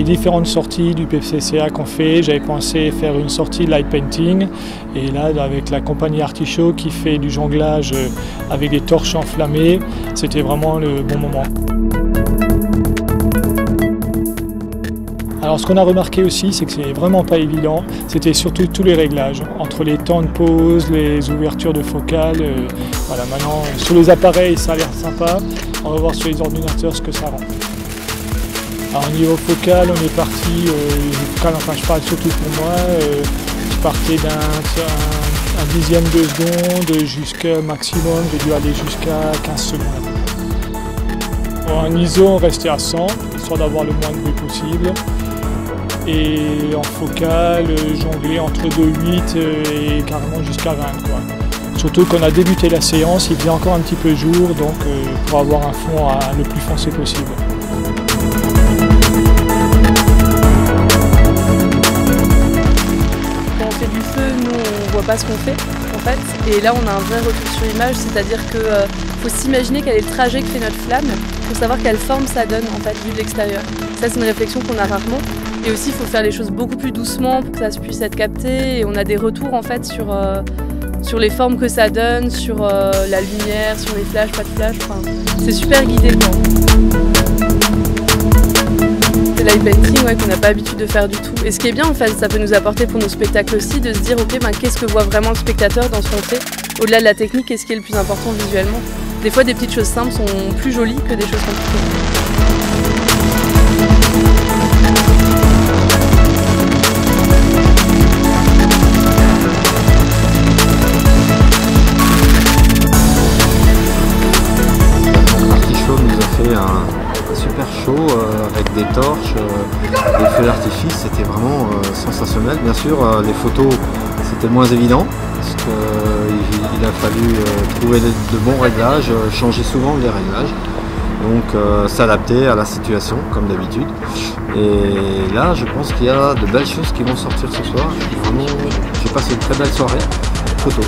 les différentes sorties du PFCCA qu'on fait, j'avais pensé faire une sortie light painting. Et là, avec la compagnie Artichaut qui fait du jonglage avec des torches enflammées, c'était vraiment le bon moment. Alors ce qu'on a remarqué aussi, c'est que c'est vraiment pas évident, c'était surtout tous les réglages, entre les temps de pause, les ouvertures de focale. Voilà, maintenant sur les appareils ça a l'air sympa, on va voir sur les ordinateurs ce que ça rend. Alors au niveau focal, on est parti, enfin je parle surtout pour moi, je partais d'un dixième de seconde jusqu'à maximum, j'ai dû aller jusqu'à 15 secondes. En ISO on restait à 100, histoire d'avoir le moins de bruit possible. Et en focale, jongler entre 2,8 et carrément jusqu'à 20. Quoi. Surtout qu'on a débuté la séance, il faisait encore un petit peu jour, donc pour avoir un fond le plus foncé possible. Quand on fait du feu, nous on voit pas ce qu'on fait en fait, et là on a un vrai retour sur image, c'est-à-dire qu'il faut s'imaginer quel est le trajet que fait notre flamme pour savoir quelle forme ça donne en fait vu de l'extérieur. Ça c'est une réflexion qu'on a rarement. Et aussi, il faut faire les choses beaucoup plus doucement pour que ça puisse être capté. Et on a des retours en fait sur les formes que ça donne, sur la lumière, sur les flashs, pas de flash. Enfin, c'est super guidé. C'est light painting qu'on n'a pas l'habitude de faire du tout. Et ce qui est bien en fait, ça peut nous apporter pour nos spectacles aussi de se dire ok, qu'est-ce que voit vraiment le spectateur dans ce qu'on fait. Au-delà de la technique, qu'est-ce qui est le plus important visuellement. Des fois, des petites choses simples sont plus jolies que des choses compliquées. Un super show avec des torches, des feux d'artifice, c'était vraiment sensationnel. Bien sûr, les photos c'était moins évident parce qu'il a fallu trouver de bons réglages, changer souvent les réglages, donc s'adapter à la situation comme d'habitude. Et là, je pense qu'il y a de belles choses qui vont sortir ce soir. Vraiment, j'ai passé une très belle soirée photo.